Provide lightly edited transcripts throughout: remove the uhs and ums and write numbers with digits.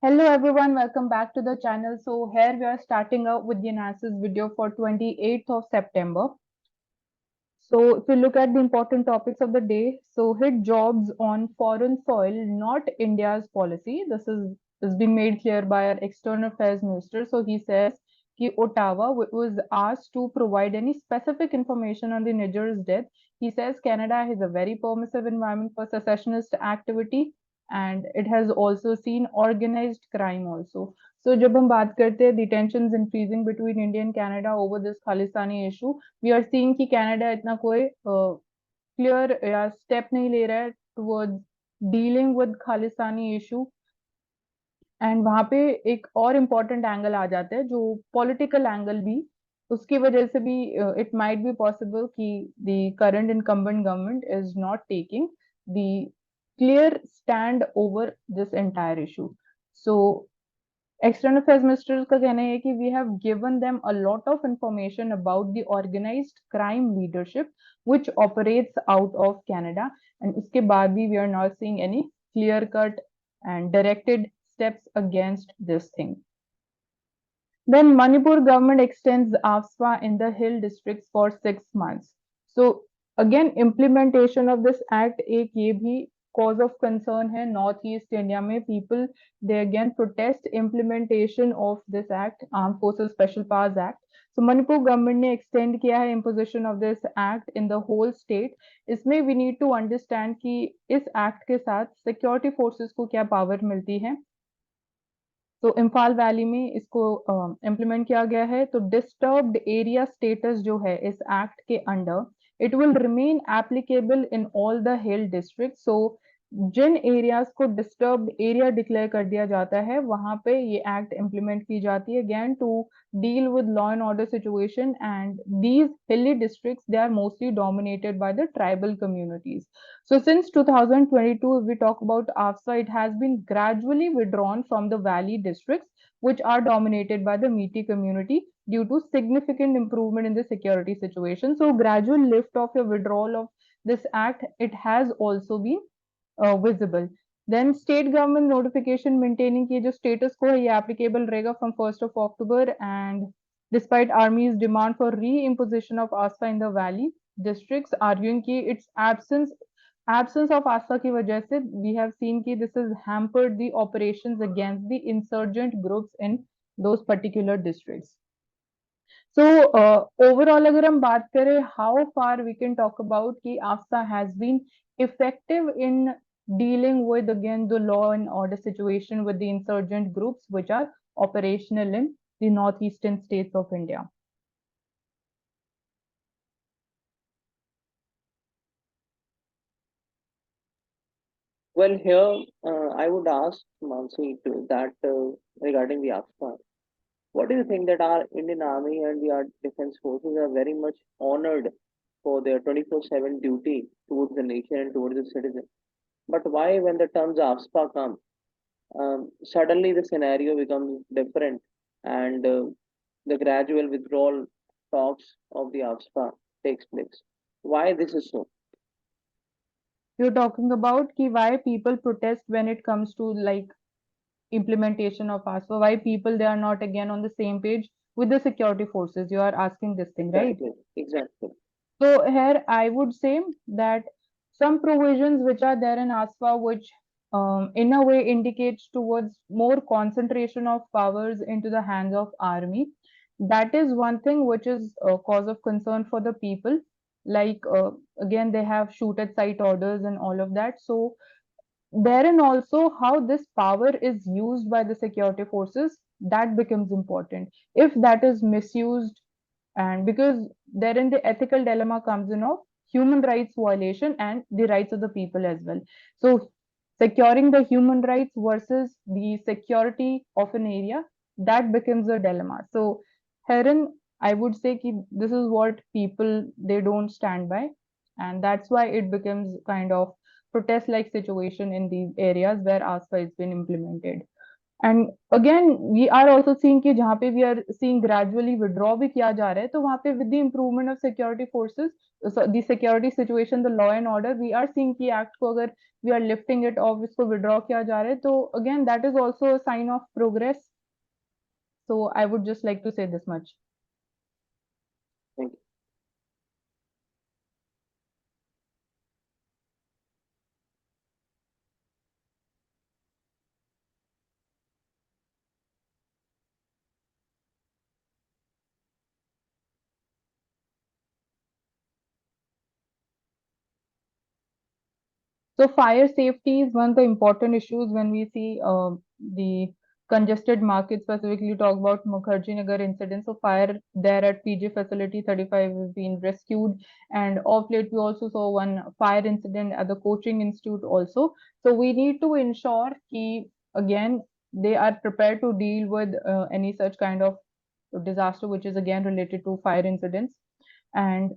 Hello everyone, welcome back to the channel. So here we are starting out with the analysis video for 28th of September. So if you look at the important topics of the day, so hit jobs on foreign soil, not India's policy. This has been made clear by our External Affairs Minister. So he says that Ottawa was asked to provide any specific information on the Niger's death. He says Canada has a very permissive environment for secessionist activity and it has also seen organized crime also. So जब हम बात करते हैं the tensions increasing between India and Canada over this Khalistani issue, we are seeing कि Canada इतना कोई clear या step नहीं ले रहा है towards dealing with Khalistani issue and वहां पे एक और इम्पोर्टेंट एंगल आ जाता है जो पॉलिटिकल एंगल भी उसकी वजह से भी इट माइट बी पॉसिबल कि the current incumbent government is not taking the clear stand over this entire issue so External Affairs Minister का कहना है कि we have given them a lot of information about the organized crime leadership which operates out of Canada and उसके बाद भी we are not seeing any clear cut and directed steps against this thing. Then Manipur government extends AFSPA in the hill districts for 6 months. So again implementation of this act एक ये भी cause of concern है North East India में people they again protest implementation of this act Armed Forces Special Powers Act. So Manipur government ने extend किया है imposition of this act in the whole state. इसमें we need to understand कि इस act के साथ security forces को क्या power मिलती है. तो इम्फाल वैली में इसको इम्प्लीमेंट किया गया है तो डिस्टर्ब्ड एरिया स्टेटस जो है इस एक्ट के under it will remain applicable in all the hill district so जिन एरियाज को डिस्टर्ब्ड एरिया डिक्लेयर कर दिया जाता है वहां पे ये एक्ट इम्प्लीमेंट की जाती है again to deal with law and order situation and these hilly districts they are mostly dominated by the tribal communities. So since 2022 if we talk about AFSA it has been gradually withdrawn from the valley districts which are dominated by the Metis community due to significant improvement in the security situation. So gradual lift of your withdrawal of this act it has also been visible. Then state government notification maintaining कि जो status को है ये applicable रहेगा from 1st of October and despite army's demand for re-imposition of ASFA in the valley districts arguing कि its absence of ASFA की वजह से we have seen कि this has hampered the operations against the insurgent groups in those particular districts. So overall अगर हम बात करें how far we can talk about कि AFSA has been effective in dealing with again the law and order situation with the insurgent groups which are operational in the northeastern states of India. Well, here I would ask Mansi to that regarding the AFSA. What do you think that our Indian Army and the our defense forces are very much honored for their 24/7 duty towards the nation and towards the citizen? But why, when the terms AFSPA come, suddenly the scenario becomes different and the gradual withdrawal talks of the AFSPA takes place? Why this is so? You're talking about ki why people protest when it comes to like implementation of ASFA, why people they are not again on the same page with the security forces. You are asking this thing, right? Exactly, exactly. So here I would say that some provisions which are there in ASFA, which in a way indicates towards more concentration of powers into the hands of army. That is one thing which is a cause of concern for the people. Like again, they have shoot at sight orders and all of that. So therein also how this power is used by the security forces that becomes important. If that is misused and because therein the ethical dilemma comes in of human rights violation and the rights of the people as well. So securing the human rights versus the security of an area that becomes a dilemma. So herein I would say ki this is what people they don't stand by and that's why it becomes kind of protest like situation in these areas where ASFA has been implemented. And again we are also seeing कि जहाँ पे we are seeing gradually withdraw भी किया जा रहा है, तो वहाँ पे with the improvement of security forces, the security situation, the law and order, we are seeing कि एक्ट को अगर we are lifting it off, इसको विड्रॉ किया जा रहा है, तो again that is also sign of progress. So I would just like to say this much. Thank you. So fire safety is one of the important issues when we see the congested market, specifically talk about Mukherjee Nagar incident. So fire there at PG facility 35 has been rescued, and of late we also saw one fire incident at the coaching institute also. So we need to ensure that again they are prepared to deal with any such kind of disaster which is again related to fire incidents. And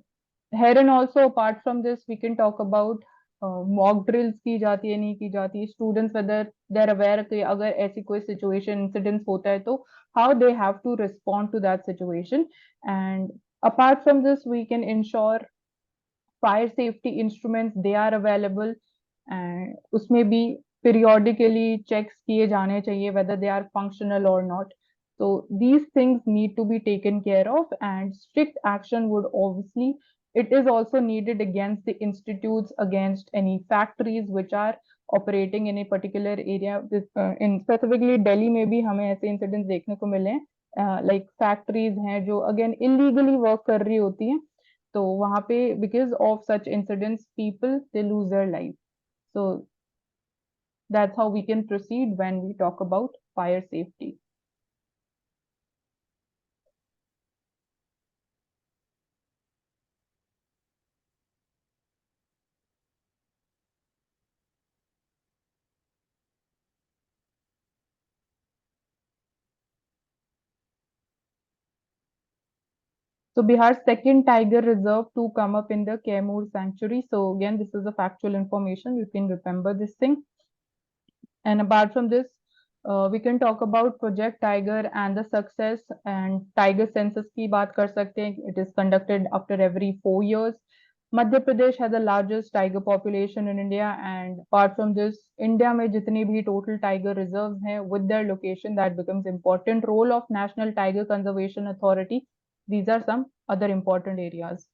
here and also apart from this we can talk about mock drills की जाती है, नहीं की जाती, students whether they are aware कि अगर ऐसी कोई सिचुएशन इंसिडेंस होता है तो how they have to respond to that situation. And apart from this we can ensure fire safety instruments they are available, and उसमें भी periodically checks किए जाने चाहिए whether they are functional or not. So these things need to be taken care of, and strict action would obviously, it is also needed against the institutes, against any factories which are operating in a particular area. In specifically Delhi में भी हमें ऐसे incidents देखने को मिले हैं, like factories हैं जो again illegally work कर रही होती हैं, तो वहां पे because of such incidents people they lose their life. So that's how we can proceed when we talk about fire safety. So Bihar's second tiger reserve to come up in the Kaimur sanctuary. So again, this is a factual information. You can remember this thing. And apart from this, we can talk about Project Tiger and the success, and Tiger census की बात कर सकते हैं. It is conducted after every 4 years. Madhya Pradesh has the largest tiger population in India, and apart from this, India में जितनी भी total tiger reserves हैं, with their location, that becomes important. Role of National Tiger Conservation Authority. These are some other important areas.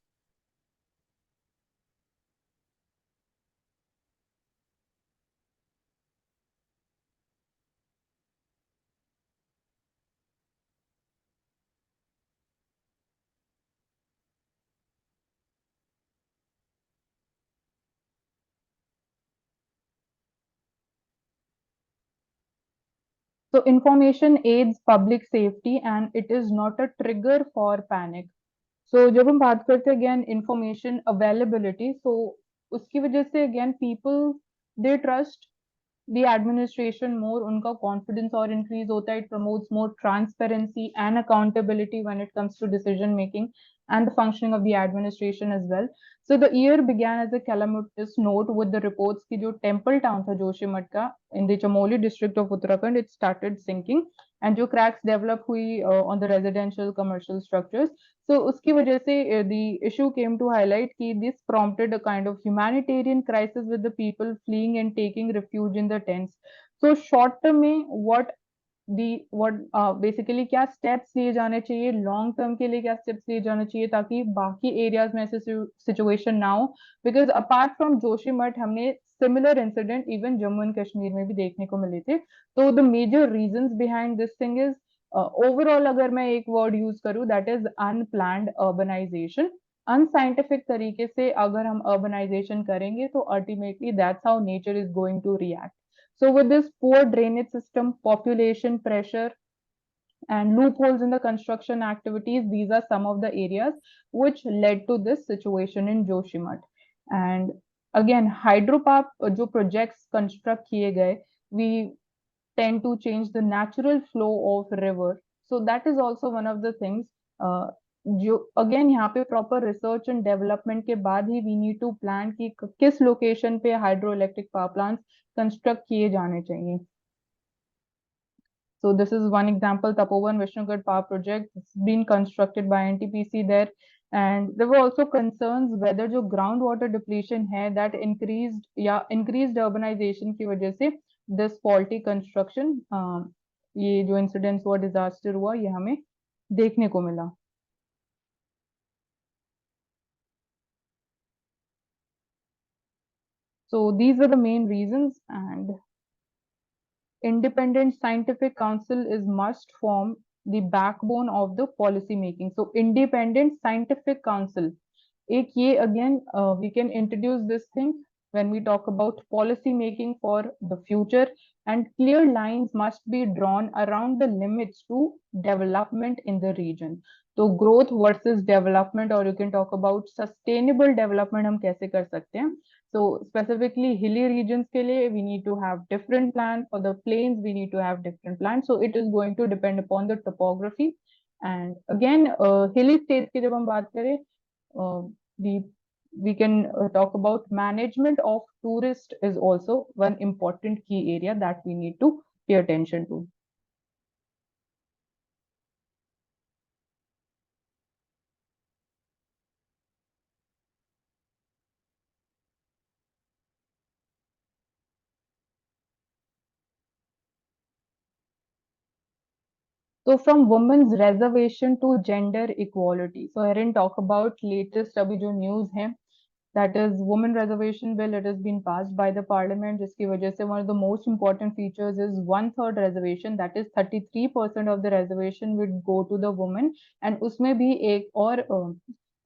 So information aids public safety and it is not a trigger for panic. So जब हम बात करते हैं again information availability, so उसकी वजह से again people they trust the administration more, उनका confidence और increase होता है. It promotes more transparency and accountability when it comes to decision making and the functioning of the administration as well. So the year began as a calamitous note with the reports कि जो temple town था जोशीमठ का in the Chamoli district of Uttarakhand, it started sinking, and जो cracks develop हुई on the residential commercial structures. So उसकी वजह से the issue came to highlight कि this prompted a kind of humanitarian crisis with the people fleeing and taking refuge in the tents. So short term में what basically क्या steps लिए जाने चाहिए, long term के लिए क्या steps लिए जाने चाहिए ताकि बाकी areas में ऐसे situation ना हो. Because apart from जोशीमठ हमने similar incident even Jammu and Kashmir में भी देखने को मिले थे. तो the major reasons behind this thing is overall अगर मैं एक वर्ड यूज करूं that is unplanned urbanization. Unscientific तरीके से अगर हम अर्बनाइजेशन करेंगे तो ultimately that's how nature is going to react. So with this poor drainage system, population pressure, and loopholes in the construction activities, these are some of the areas which led to this situation in Joshimath. And again, hydropower जो projects construct किए गए, we tend to change the natural flow of river. So that is also one of the things. जो again यहाँ पे proper research and development के बाद ही we need to plan कि किस location पे hydroelectric power plants construct किए जाने चाहिए. So this is one example, Tapovan Vishnugad Power Project. It's been constructed by NTPC there. And there were also concerns whether जो groundwater depletion है that increased urbanization की वजह से this faulty construction ये जो incidents हुआ, disaster हुआ, ये हमें देखने को मिला. So these were the main reasons, and independent scientific council is must form the backbone of the policy making. So independent scientific council, एक ये again we can introduce this thing when we talk about policy making for the future, and clear lines must be drawn around the limits to development in the region. तो growth versus development, और you can talk about sustainable development हम कैसे कर सकते हैं. So specifically hilly regions के लिए we need to have different plan, for the plains we need to have different plans. So it is going to depend upon the topography. And again hilly states की जब हम बात करें we can talk about management of tourist is also one important key area that we need to pay attention to. So from women's reservation to gender equality. So here in talk about latest अभी जो news है, that is women reservation bill. It has been passed by the parliament, जिसकी वजह से one of the most important features is 1/3 reservation, that is 33% of the reservation would go to the women. And उसमें भी एक और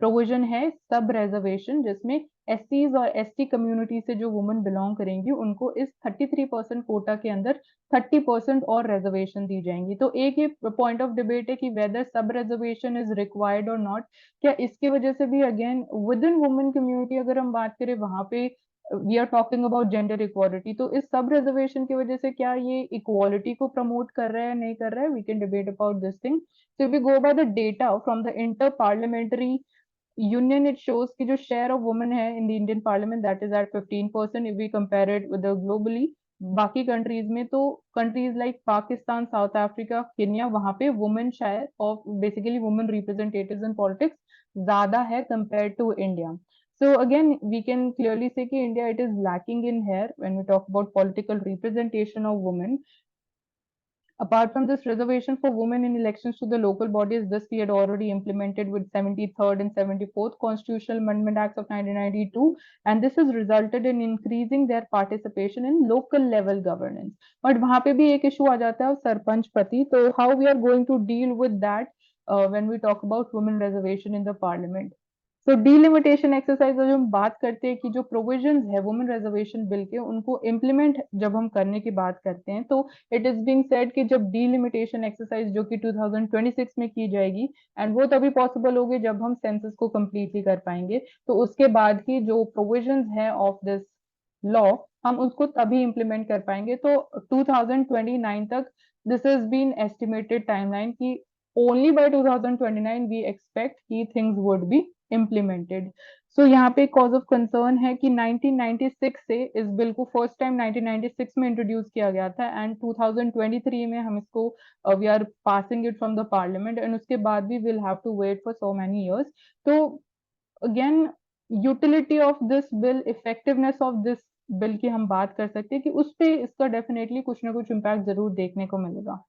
provision है सब reservation, जिसमें एससीज और एसटी कम्युनिटी से जो वुमेन बिलोंग करेंगी उनको इस 33% कोटा के अंदर 30% और रिजर्वेशन दी जाएंगी. तो एक ये पॉइंट ऑफ डिबेट है कि whether sub reservation is required और नॉट. क्या इसकी वजह से भी again within women community अगर हम बात करें वहां पे we are talking about gender equality, तो इस सब रिजर्वेशन की वजह से क्या ये इक्वालिटी को प्रमोट कर रहा है नहीं कर रहा है, we can debate about this thing. So we go by the data from the inter parliamentary union, it shows कि जो share of women है in the Indian Parliament that is at 15% if we compare it with the globally. बाकी countries में तो countries like Pakistan, South Africa, Kenya, वहां पे women share of basically women representatives in politics ज्यादा है compare to India. So again we can clearly say कि India it is lacking in here when we talk about political representation of women. Apart from this reservation for women in elections to the local bodies, this we had already implemented with 73rd and 74th Constitutional Amendment Acts of 1992, and this has resulted in increasing their participation in local level governance. But वहाँ पे भी एक issue आ जाता है सरपंच पति, तो how we are going to deal with that when we talk about women reservation in the parliament. तो delimitation exercise जब हम बात करते हैं कि जो प्रोविजंस है वुमेन रिजर्वेशन बिल के उनको इम्प्लीमेंट जब हम करने की बात करते हैं, तो इट इज बीइंग सेड कि जब डीलिमिटेशन एक्सरसाइज जो कि 2026 में की जाएगी, एंड वो तभी पॉसिबल होगी जब हम सेंसस को कंप्लीटली कर पाएंगे, तो उसके बाद ही जो प्रोविजंस है ऑफ दिस लॉ हम उसको तभी इम्प्लीमेंट कर पाएंगे. तो 2029 तक this is been estimated timeline की only by 2029 we expect कि things would be implemented. So यहाँ पे cause of concern है कि 1996 से इस बिल को फर्स्ट टाइम 1996 में इंट्रोड्यूस किया गया था, एंड 2023 में हम इसको we are passing it from the parliament, and उसके बाद भी will have to wait for so many years. तो again utility of this bill, effectiveness of this bill की हम बात कर सकते हैं कि उस पे इसका डेफिनेटली कुछ ना कुछ इम्पैक्ट जरूर देखने को मिलेगा.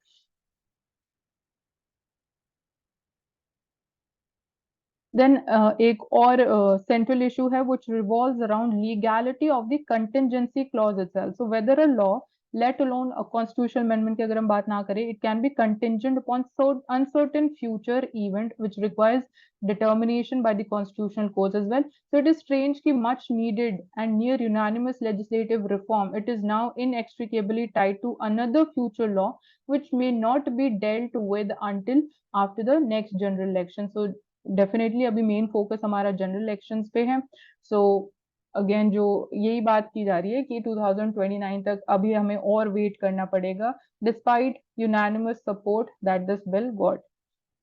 देन एक और central issue है which revolves around legality of the contingency clause itself. So whether a law, let alone a constitutional amendment की अगर हम बात ना करें, it can be contingent upon so uncertain future event which requires determination by the constitutional courts as well. So it is strange कि much needed and near unanimous legislative reform, it is now inextricably tied to another future law which may not be dealt with until after the next general election. So definitely अभी main focus हमारा general elections पे है. So again जो यही बात की जा रही है कि 2029 तक अभी हमें और वेट करना पड़ेगा despite unanimous support that this bill got.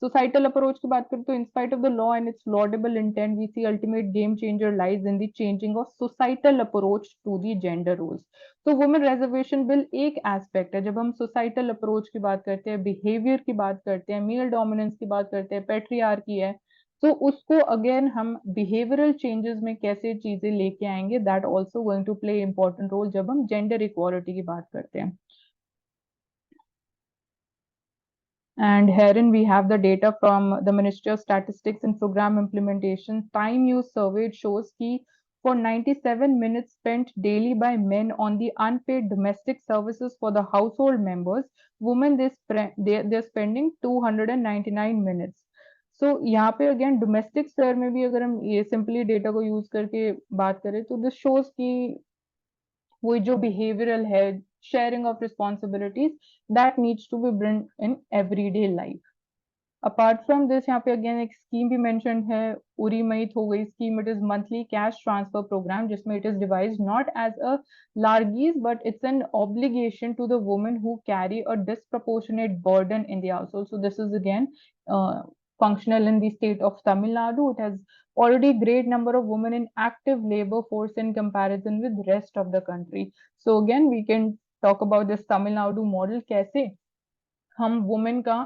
Societal approach की बात करें तो in spite of the law and its laudable intent, we see ultimate game changer lies in the changing of societal approach to the gender roles. तो women reservation bill एक aspect है. जब हम societal approach की बात करते हैं, behaviour की बात करते हैं, मेल डोमिनेंस की बात करते हैं, पेट्रियार्की है, तो उसको अगेन हम बिहेवियरल चेंजेस में कैसे चीजें लेके आएंगे, that also going to play important role जब हम जेंडर इक्वालिटी की बात करते हैं. And herein we have the data from the Ministry of Statistics and Program Implementation. Time use survey shows कि for 97 minutes spent daily by men on the unpaid domestic services for the household members, women they're spending 299 minutes. So यहाँ पे again domestic sphere में भी अगर हम ये simply data को use करके बात करें तो this shows कि वो जो behavioral है, sharing of responsibilities, that needs to be bring in everyday life. Apart from this यहाँ पे अगेन एक स्कीम भी मेंशन है, उरी मईत हो गई scheme. It is monthly cash transfer program जिसमें it is devised not as a largesse but it's an obligation to the women who carry a disproportionate burden in the household. So this is again functional in the state of Tamil Nadu. It has already great number of women in active labor force in comparison with rest of the country. So again we can talk about this Tamil Nadu model. कैसे हम women का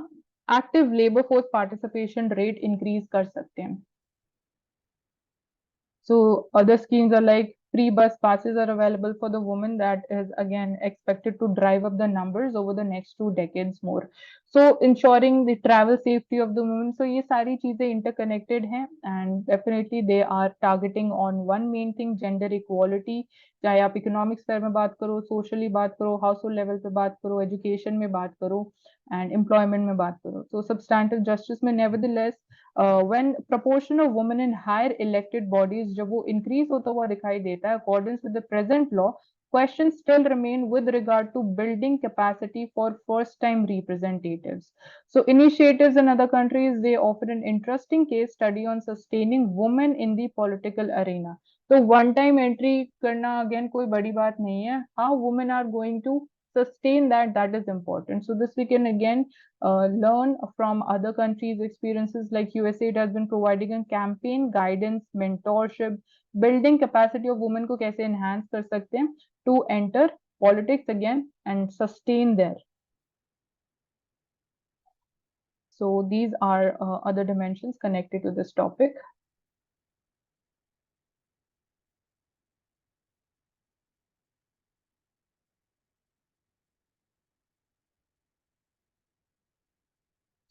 active labour force participation rate increase कर सकते हैं. So other schemes are like free bus passes are available for the women, that is again expected to drive up the numbers over the next 2 decades more. So ensuring the travel safety of the women. So ये सारी चीजें interconnected हैं and definitely they are targeting on one main thing, gender equality. चाहे आप economic sphere में बात करो, socially बात करो, हाउस होल्ड लेवल पे बात करो, एजुकेशन में बात करो एंड एम्प्लॉयमेंट में बात करो. तो सब्सटैंटिव जस्टिस में nevertheless when proportion of women in higher elected bodies जब वो increase होता हुआ दिखाई देता है accordance with the present law, questions still remain with regard to building capacity for first time representatives. So initiatives in other countries, they offer an interesting case study on sustaining women in the political arena. तो one time entry करना again कोई बड़ी बात नहीं है. How women are going to sustain that, that is important. So this we can again learn from other countries experiences. Like USA, it has been providing a campaign guidance, mentorship, building capacity of women को कैसे enhance कर सकते हैं to enter politics again and sustain there. So these are other dimensions connected to this topic.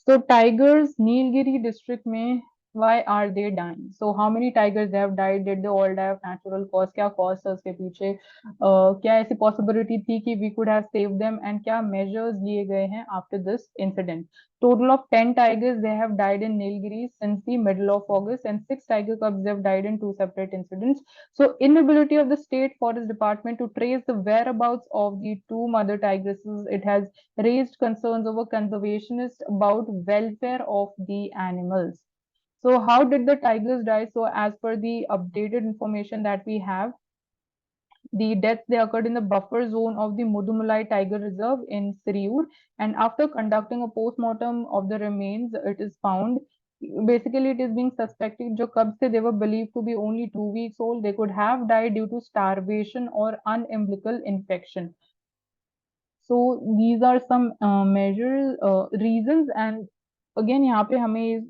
So tigers, Nilgiri district में, why are they dying? So how many tigers they have died? Did they all die of natural cause? क्या cause है उसके पीछे? क्या ऐसी possibility थी कि we could have saved them? And क्या measures लिए गए हैं after this incident? Total of 10 tigers they have died in Nilgiri since the middle of August, and 6 tiger cubs they have died in 2 separate incidents. So inability of the state forest department to trace the whereabouts of the 2 mother tigresses, it has raised concerns over conservationists about welfare of the animals. So how did the tigers die? So as per the updated information that we have, the deaths they occurred in the buffer zone of the Mudumalai Tiger Reserve in Siriur, and after conducting a post-mortem of the remains, it is found basically it is being suspected जो cubs थे, they were believed to be only 2 weeks old. They could have died due to starvation or umbilical infection. So these are some measures, reasons, and again यहाँ पे हमें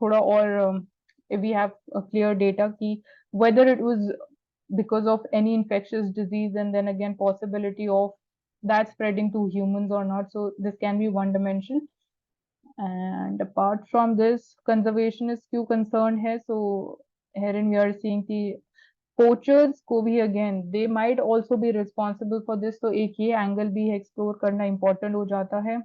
थोड़ा और if we have a clear data कि whether it was because of any infectious disease, and then again possibility of that spreading to humans or not. So this can be one dimension. And apart from this, conservationist क्यों concerned है? So herein we are seeing कि poachers को भी again they might also be responsible for this. तो एक ये angle भी explore करना इंपॉर्टेंट हो जाता है.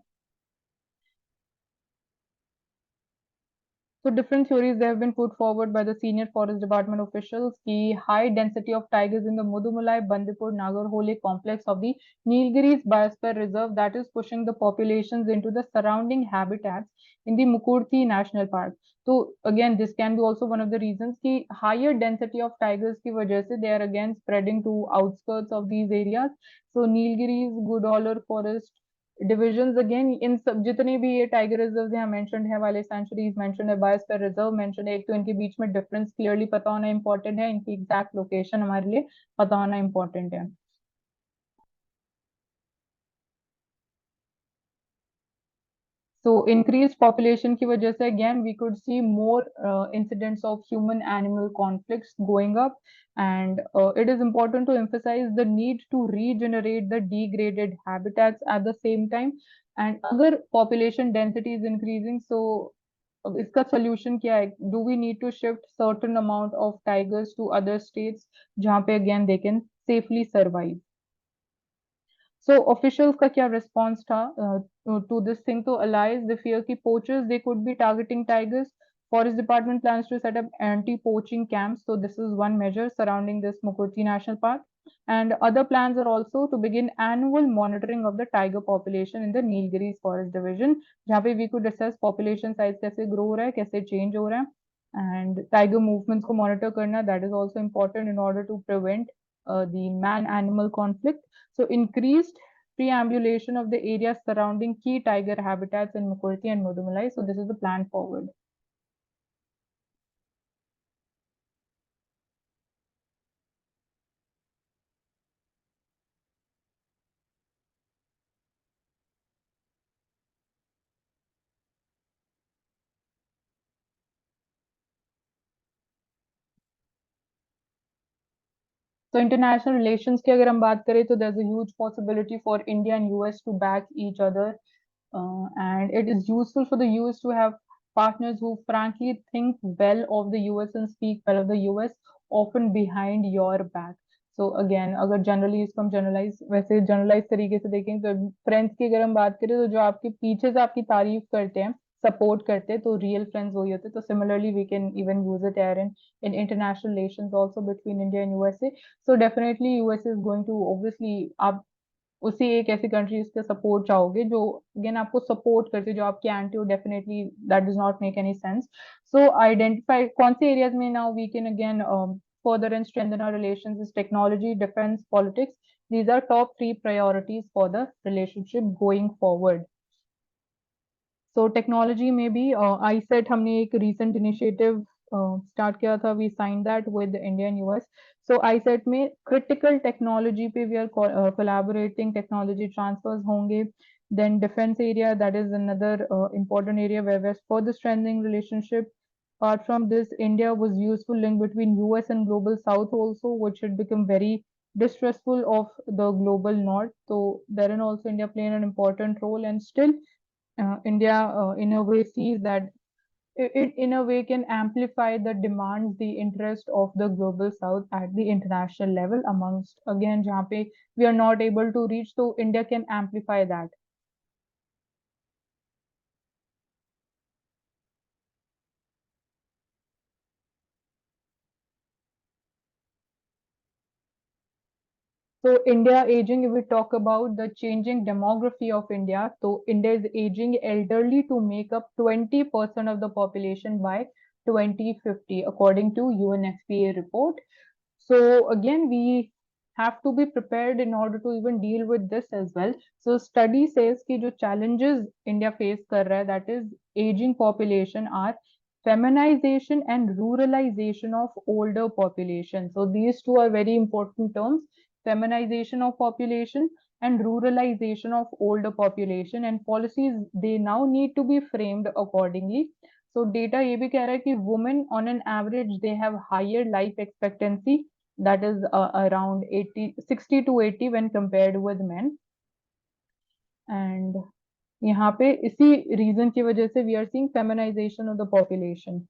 So different theories they have been put forward by the senior forest department officials. The high density of tigers in the Mudumalai Bandipur Nagarhole complex of the Nilgiris Biosphere Reserve, that is pushing the populations into the surrounding habitats in the Mukurthi National Park. So again this can be also one of the reasons कि higher density of tigers की वजह से they are again spreading to outskirts of these areas. So Nilgiris, Goodollar Forest, divisions again in सब जितने भी ये tiger reserve यहाँ mentioned है वाले सेंचुरीज मेंशन्ड है बायोस्फीयर रिजर्व मेंशन्ड है, एक तो इनके बीच में डिफरेंस क्लियरली पता होना इंपॉर्टेंट है, इनकी एग्जैक्ट लोकेशन हमारे लिए पता होना इंपॉर्टेंट है. So increased population की वजह से again we could see more incidents of human animal conflicts going up, and it is important to emphasize the need to regenerate the degraded habitats at the same time. And अगर population density is increasing, so अब इसका solution क्या है? Do we need to shift certain amount of tigers to other states जहाँ पे again they can safely survive? So officials का क्या response था to this thing? तो allies they fear कि poachers they could be targeting tigers. Forest Department plans to set up anti-poaching camps. So this is one measure surrounding this Mukurti National Park. And other plans are also to begin annual monitoring of the tiger population in the Nilgiris Forest Division, जहाँ पे we could assess population size कैसे grow हो रहा है, कैसे change हो रहा है, and tiger movements को monitor करना, that is also important in order to prevent the man-animal conflict. So increased preambulation of the areas surrounding key tiger habitats in Mukurti and Mudumalai. So this is the plan forward. So international relations की अगर हम बात करें तो there's a huge possibility for India and US to back each other, and it is useful for the US to have partners who frankly think well of the US and speak well of the US, often behind your back. So again अगर generally इसको हम generalize वैसे generalize तरीके से देखें तो friends की अगर हम बात करें तो जो आपके पीछे से आपकी तारीफ करते हैं सपोर्ट करते हैं तो रियल फ्रेंड्स वही होते हैं. तो similarly we can even use it here in international relations also between India and USA. So definitely USA is going to obviously आप उसी एक ऐसी कंट्री का सपोर्ट चाहोगे जो अगेन आपको सपोर्ट करते जो आपके एंटी हो, definitely that does not make any sense. So identify कौन से एरियाज में now we can again further and strengthen our relations is technology, defense, politics. These are top three priorities for the relationship going forward. So technology में भी ISET हमने एक recent initiative start किया था. We signed that with India and US. So ISET में critical technology पे we are collaborating, technology transfers होंगे. Then defense area, that is another important area where we're further strengthening relationship. Apart from this, India was useful link between US and global South also, which had become very distrustful of the global North. So therein also India playing an important role, and still India, in a way, sees that it, in a way, can amplify the demands, the interest of the global South at the international level. Amongst again, जहाँ पे we are not able to reach, so India can amplify that. So India aging, if we talk about the changing demography of India, so India is aging elderly to make up 20% of the population by 2050, according to UNFPA report. So again, we have to be prepared in order to even deal with this as well. So study says कि जो challenges India face कर रहा है, that is aging population, are feminization and ruralization of older population. So these two are very important terms: feminization of population and ruralization of older population, and policies they now need to be framed accordingly. So data ये भी कह रहा है कि women on an average they have higher life expectancy, that is around 80, 60 to 80 when compared with men. And यहाँ पे इसी reason की वजह से we are seeing feminization of the population.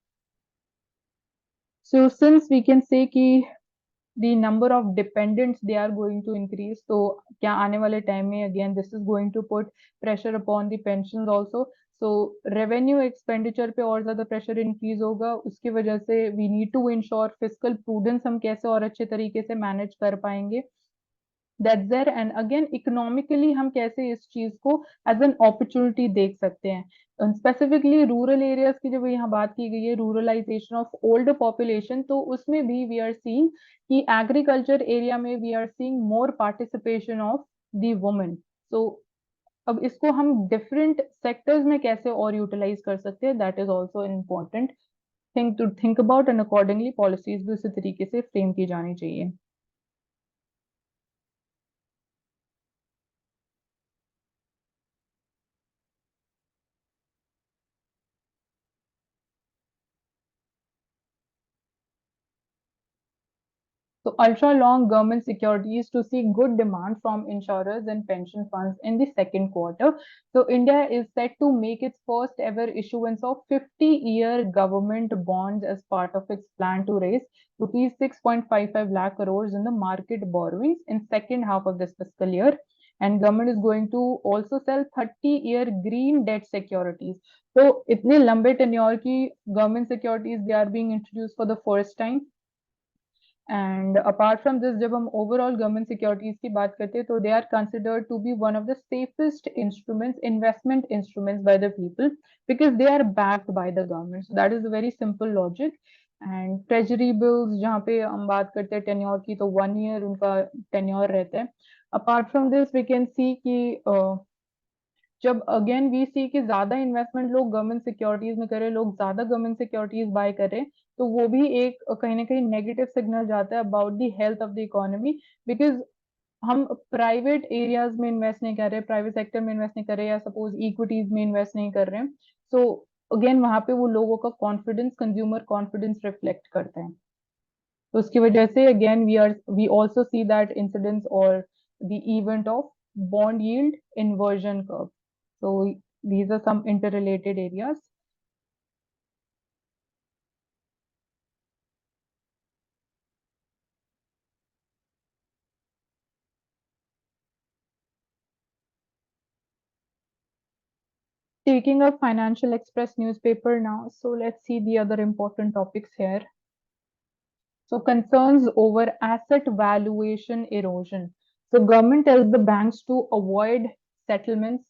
So since we can say कि the number of dependents they are going to increase, तो क्या आने वाले टाइम में again this is going to put pressure upon the pensions also. So revenue expenditure पे और ज्यादा pressure increase होगा, उसकी वजह से we need to ensure fiscal prudence हम कैसे और अच्छे तरीके से manage कर पाएंगे. That's there, and again economically हम कैसे इस चीज को as an opportunity देख सकते हैं. Specifically rural areas की जब यहाँ बात की गई है, ruralization of older population, तो उसमें भी we are seeing कि agriculture area में we are seeing more participation of the women. So अब इसको हम डिफरेंट सेक्टर्स में कैसे और यूटिलाइज कर सकते हैं, that is also an important thing to think about, and accordingly policies भी उसी तरीके से फ्रेम की जानी चाहिए. So ultra long government securities to see good demand from insurers and pension funds in the second quarter. So India is set to make its first ever issuance of 50-year government bonds as part of its plan to raise rupees 6.55 lakh crores in the market borrowings in second half of this fiscal year. And government is going to also sell 30-year green debt securities. So इतने लंबे tenure की government securities they are being introduced for the first time. And apart from this जब हम overall government securities की बात करते हैं तो they are considered to be one of the safest instruments, investment instruments by the people, because they are backed by the government. So that is a very simple logic. And treasury bills जहाँ पे हम बात करते हैं tenure की, तो 1 year उनका tenure रहता है. Apart from this we can see कि जब अगेन वी सी कि ज्यादा इन्वेस्टमेंट लोग गवर्नमेंट सिक्योरिटीज में करें, लोग ज्यादा गवर्नमेंट सिक्योरिटीज बाय करें, तो वो भी एक कहीं ना कहीं नेगेटिव सिग्नल जाता है about the health of the economy. Because हम प्राइवेट एरियाज में इन्वेस्ट नहीं कर रहे, प्राइवेट सेक्टर में इन्वेस्ट नहीं कर रहे, या सपोज इक्विटीज में इन्वेस्ट नहीं कर रहे हैं. सो अगेन वहां पे वो लोगों का कॉन्फिडेंस, कंज्यूमर कॉन्फिडेंस रिफ्लेक्ट करते हैं. तो उसकी वजह से again we also see that incidence और the event of bond yield inversion curve. So these are some interrelated areas. Taking up Financial Express newspaper now. So let's see the other important topics here. So concerns over asset valuation erosion. So government tells the banks to avoid settlements.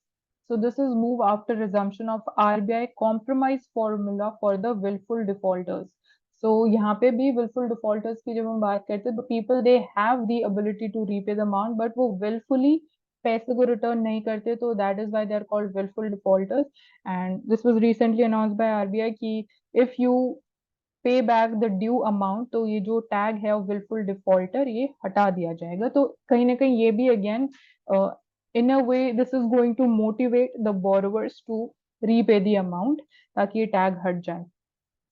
So this is move after resumption of RBI compromise formula for the willful defaulters. So यहाँ पे भी willful defaulters की जब हम बात करते हैं, तो people they have the ability to repay the amount, but वो willfully पैसे को return नहीं करते, तो that is why they are called willful defaulters. And this was recently announced by RBI कि if you पे बैक द ड्यू अमाउंट, तो ये जो टैग है विलफुल डिफॉल्टर ये हटा दिया जाएगा. तो कहीं ना कहीं ये भी again in a way this is going to motivate the borrowers to repay the amount, ताकि ये टैग हट जाए.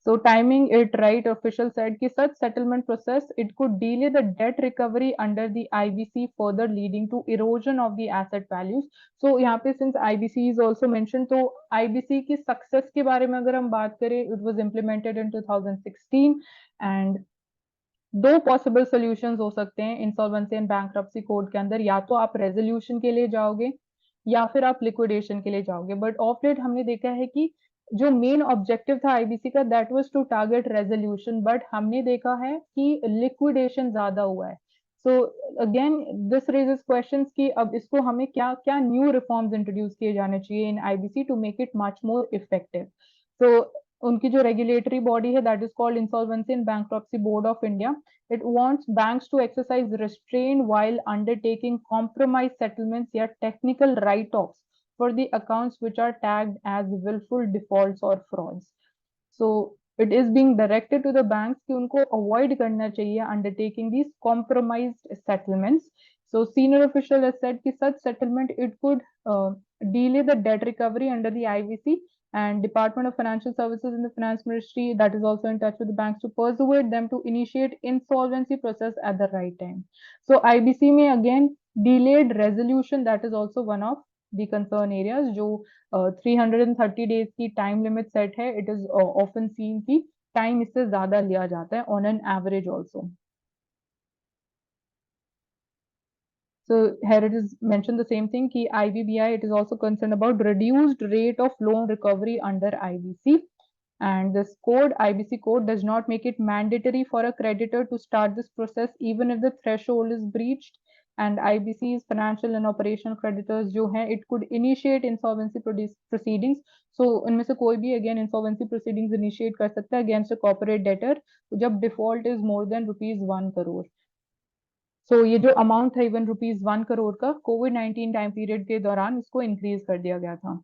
So timing it right, official said कि such settlement process it could delay the debt recovery under the IBC, further leading to erosion of the asset values. So यहाँ पे since IBC is also mentioned, तो IBC की success के बारे में अगर हम बात करें, it was implemented in 2016 and दो पॉसिबल सॉल्यूशंस हो सकते हैं इंसॉल्वेंसी एंड बैंक्रप्सी कोड के अंदर. या तो आप रेजोल्यूशन के लिए जाओगे या फिर आप लिक्विडेशन के लिए जाओगे. बट ऑफ लेट हमने देखा है कि जो मेन ऑब्जेक्टिव था आईबीसी का that was to target resolution, but हमने देखा है कि लिक्विडेशन ज्यादा हुआ है. So again this raises questions कि अब इसको हमें क्या क्या न्यू रिफॉर्म्स इंट्रोड्यूस किए जाने चाहिए in IBC to make it much more effective. So उनकी जो रेगुलेटरी बॉडी है that is called Insolvency and Bankruptcy Board of India. It wants banks to exercise restraint while undertaking compromise settlements या technical write-offs for the accounts which are tagged as willful defaults or frauds. So it is being directed to the banks कि उनको avoid करना चाहिए undertaking these compromised settlements. So senior official has said कि such settlement it could delay the debt recovery under the IVC, and Department of Financial Services in the Finance Ministry that is also in touch with the banks to persuade them to initiate insolvency process at the right time. So IBC में again delayed resolution that is also one of the concern areas. जो 330 days की time limit set है, it is often seen कि time इससे ज्यादा लिया जाता है on an average also. So here it is mentioned the same thing कि IBBI it is also concerned about reduced rate of loan recovery under IBC. And this code, IBC code, does not make it mandatory for a creditor to start this process even if the threshold is breached. And IBC's financial and operational creditors जो हैं, it could initiate insolvency proceedings. So इनमें से कोई भी again insolvency proceedings initiate कर सकता है against a corporate debtor जब default is more than rupees 1 crore. सो ये जो अमाउंट था इवन ₹1 करोड़ का कोविड-19 टाइम पीरियड के दौरान इसको इंक्रीज कर दिया गया था।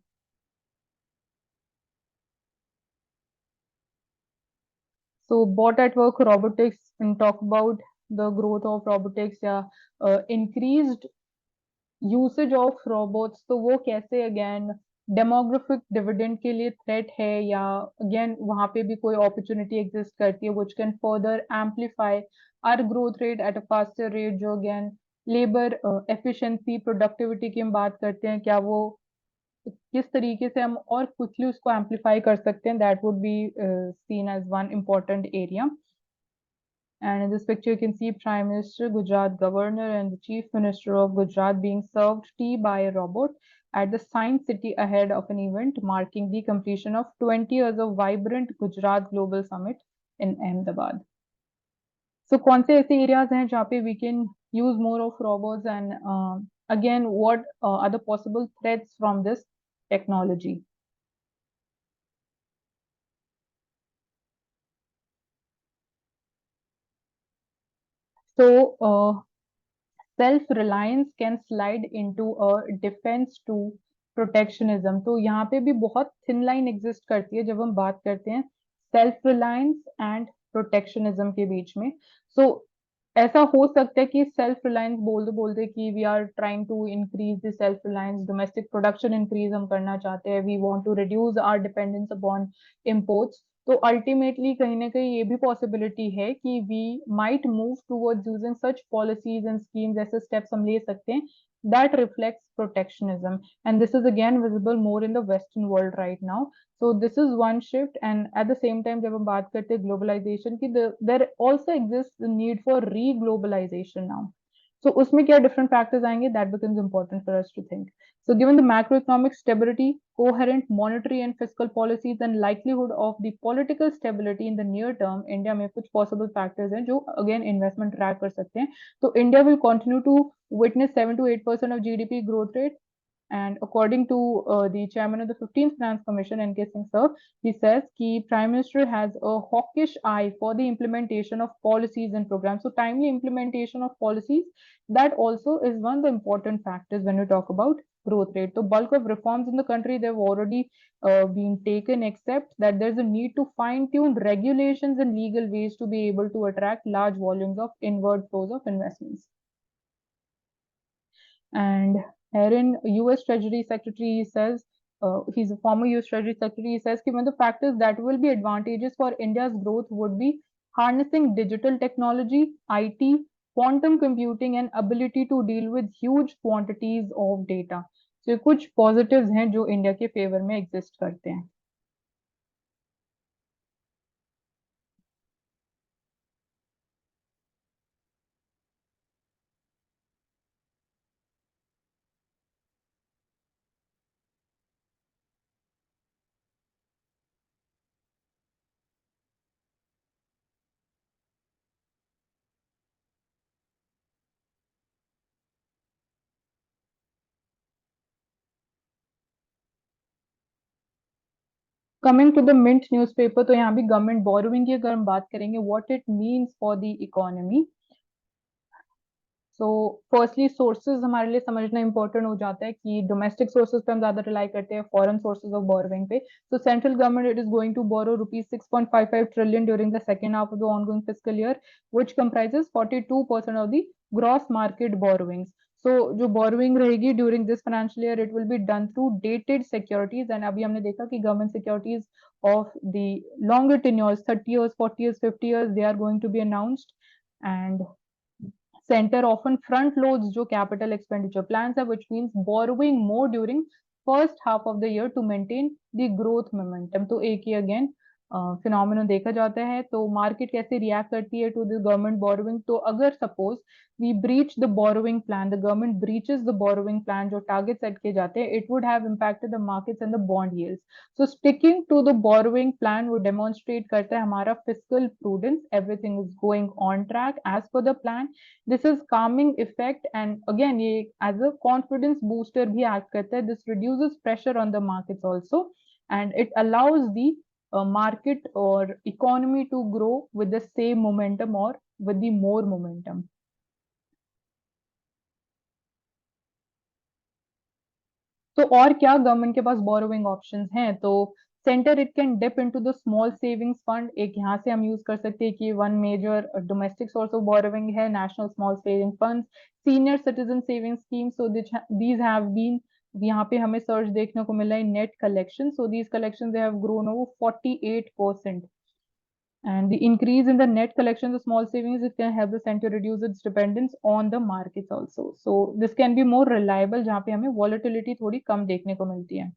So bot at work robotics and talk about the growth of robotics या increased usage of robots, तो वो कैसे अगेन डेमोग्राफिक डिविडेंड के लिए थ्रेट है या अगेन वहां पे भी कोई अपॉर्चुनिटी एग्जिस्ट करती है which can further amplify our growth rate at a faster rate, जो अगेन लेबर एफिशिएंसी प्रोडक्टिविटी की हम बात करते हैं, क्या वो किस तरीके से हम और क्विकली उसको एम्पलीफाई कर सकते हैं, that would be seen as one important area. And in this picture, you can see Prime Minister, Gujarat Governor, and the Chief Minister of Gujarat being served tea by a robot at the Science City ahead of an event marking the completion of 20 years of vibrant Gujarat Global Summit in Ahmedabad. So, कौन से ऐसे areas हैं जहाँ पे we can use more of robots, and again, what are the possible threats from this technology? So, self-reliance can slide into a defense to protectionism. तो यहाँ पे भी बहुत thin line exist करती है जब हम बात करते हैं self-reliance and protectionism के बीच में. So ऐसा हो सकता है कि सेल्फ रिलायंस बोलते बोलते कि we are trying to increase the self reliance, domestic production increase हम करना चाहते हैं, we want to reduce our dependence upon imports. तो अल्टीमेटली कहीं ना कहीं ये भी पॉसिबिलिटी है कि we might move towards using such policies and schemes, ऐसे स्टेप्स हम ले सकते हैं that reflects protectionism, and this is again visible more in the western world right now. So this is one shift, and at the same time जब हम बात करते हैं globalization की, there also exists the need for re-globalization now. So उसमें क्या different factors आएंगे, that becomes important for us to think. So given the macroeconomic stability, coherent monetary and fiscal policies, and likelihood of the political stability in the near term, India में कुछ possible factors हैं जो again investment track कर सकते हैं. So India will continue to witness 7 to 8% of GDP growth rate. And according to the chairman of the 15th Finance Commission, N.K. Singh sir, he says that Prime Minister has a hawkish eye for the implementation of policies and programs. So timely implementation of policies, that also is one of the important factors when we talk about growth rate. So bulk of reforms in the country, they've already been taken, except that there's a need to fine-tune regulations and legal ways to be able to attract large volumes of inward flows of investments. And herein, US Treasury Secretary says, he's a former US Treasury Secretary, he says that one of the factors that will be advantageous for India's growth would be harnessing digital technology, IT, quantum computing, and ability to deal with huge quantities of data. So कुछ positives हैं जो India के favour में exist करते हैं. Coming to the Mint newspaper, तो यहाँ भी गवर्नमेंट बोरोइंग की अगर हम बात करेंगे, what it means for the economy. So firstly sources हमारे लिए समझना इंपॉर्टेंट हो जाता है कि डोमेस्टिक सोर्सेज पे हम ज्यादा रिलाई करते हैं, फॉरेन सोर्सेज ऑफ बोरोइंग पे. So central government, it is going to borrow rupees 6.55 trillion during the second half of the ongoing fiscal year, which comprises 42% of the gross market borrowings. So जो borrowing रहेगी during this financial year, it will be done through dated securities, and अभी हमने देखा कि government securities of the longer tenures, 30 years, 40 years, 50 years, they are going to be announced. And center often front loads जो capital expenditure plans है, which means borrowing more during first half of the year to maintain the growth momentum. तो एक ही again phenomenon देखा जाता है. तो market कैसे react करती है टू द गवर्नमेंट बोरोइंग. तो अगर suppose we breach the borrowing plan, the government breaches the borrowing plan, जो टारगेट सेट किए जाते हैं, it would have impacted the markets and the bond yields. So sticking to the borrowing plan वो demonstrate करता है हमारा fiscal prudence, everything is going on track as per the plan. This is coming effect, and again ये as a confidence booster भी act करता है. This reduces pressure on the markets also, and it allows the market or economy to grow with the same momentum or with the more momentum. तो और क्या government के पास borrowing options हैं? तो Centre it can dip into the small savings fund, एक यहाँ से हम यूज कर सकते हैं कि one major domestic source of borrowing है National Small Saving Fund, Senior Citizen Saving Scheme. So these have been, यहाँ पे हमें सर्च देखने को मिला है net collection, so these collection they have grown over 48%. And the increase in the net collection of small savings, it can help the center reduce its dependence on the markets also. So this can be more reliable, जहाँ पे हमें volatility थोड़ी कम देखने को मिलती है.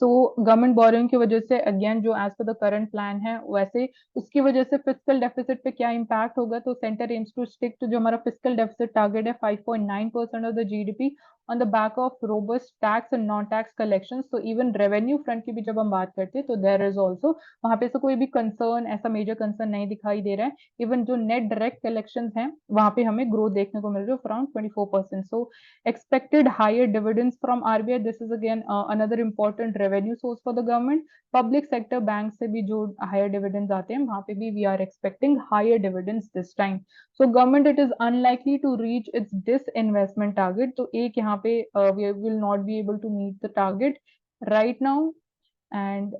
So government boring की वजह से अगेन जो as per the current plan है वैसे उसकी वजह से फिजिकल डेफिसिट पे क्या इम्पैक्ट होगा? तो centre aims to stick to जो हमारा फिजिकल डेफिसिट टारगेट है 5.9% of the GDP on the back of robust tax and non tax collection. तो इवन रेवेन्यू फ्रंट की भी जब हम बात करते हैं तो देयर इज ऑल्सो वहां पे से कोई भी कंसर्न, ऐसा मेजर कंसर्न नहीं दिखाई दे रहा है. इवन जो नेट डायरेक्ट कलेक्शन है वहां पे हमें ग्रोथ देखने को मिल रही है around 24%. So expected higher dividends from RBI. This is again another important revenue source for the government. Public sector banks से भी जो higher dividends आते हैं वहां पे भी we are expecting higher dividends this time. So government it is unlikely to reach its disinvestment target. तो एक यहाँ पे we will not be able to meet the target right now, and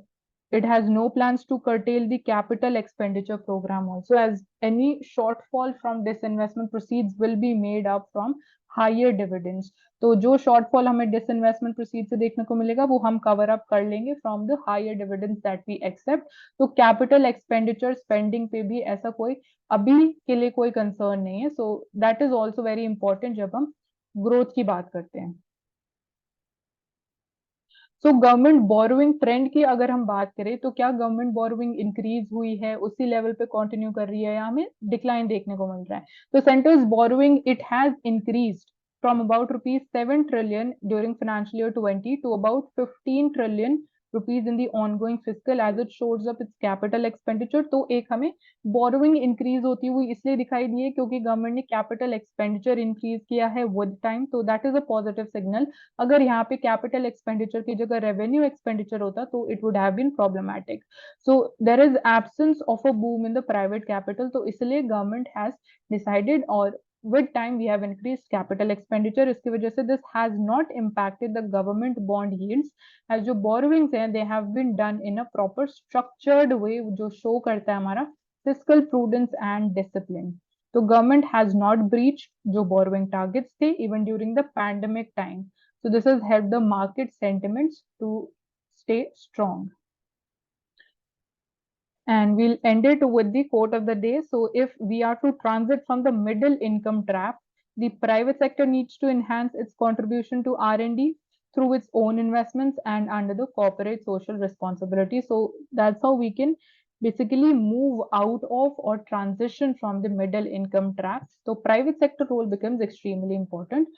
it has no plans to curtail the capital expenditure program also, as any shortfall from disinvestment proceeds will be made up from higher dividends. तो जो shortfall हमें disinvestment proceeds से देखने को मिलेगा वो हम cover up कर लेंगे from the higher dividends that we accept. तो capital expenditure spending पे भी ऐसा कोई अभी के लिए कोई concern नहीं है. So that is also very important जब हम growth की बात करते हैं. सो गवर्नमेंट बोरोइंग ट्रेंड की अगर हम बात करें तो क्या गवर्नमेंट बोरोइंग इंक्रीज हुई है, उसी लेवल पे कंटिन्यू कर रही है या हमें डिक्लाइन देखने को मिल रहा है? तो centres borrowing it has increased from about rupees 7 trillion during financial year 20 to about 15 trillion rupees in the ongoing fiscal as it shows up its capital expenditure. तो एक हमें बोरोइंग इंक्रीज होती हुई इसलिए दिखाई दी है क्योंकि गवर्नमेंट ने कैपिटल एक्सपेंडिचर इंक्रीज किया है विद टाइम, तो that is a positive signal. अगर यहाँ पे कैपिटल एक्सपेंडिचर की जगह रेवेन्यू एक्सपेंडिचर होता तो it would have been problematic. So there is absence of a boom in the private capital, तो इसलिए गवर्नमेंट हैज डिसाइडेड और with time we have increased capital expenditure. इसकी वजह से this has not impacted the government bond yields, as जो borrowings हैं they have been done in a proper structured way जो show करता है हमारा fiscal prudence and discipline. तो गवर्नमेंट हैज नॉट ब्रीच जो बोरोइंग टारगेट्स थे even during the pandemic time. So this has help the market sentiments to stay strong. And we'll end it with the quote of the day. So if we are to transit from the middle income trap, the private sector needs to enhance its contribution to R&D through its own investments and under the corporate social responsibility. So that's how we can basically move out of or transition from the middle income trap. So private sector role becomes extremely important.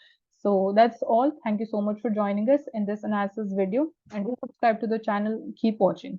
So that's all. Thank you so much for joining us in this analysis video, and do subscribe to the channel. Keep watching.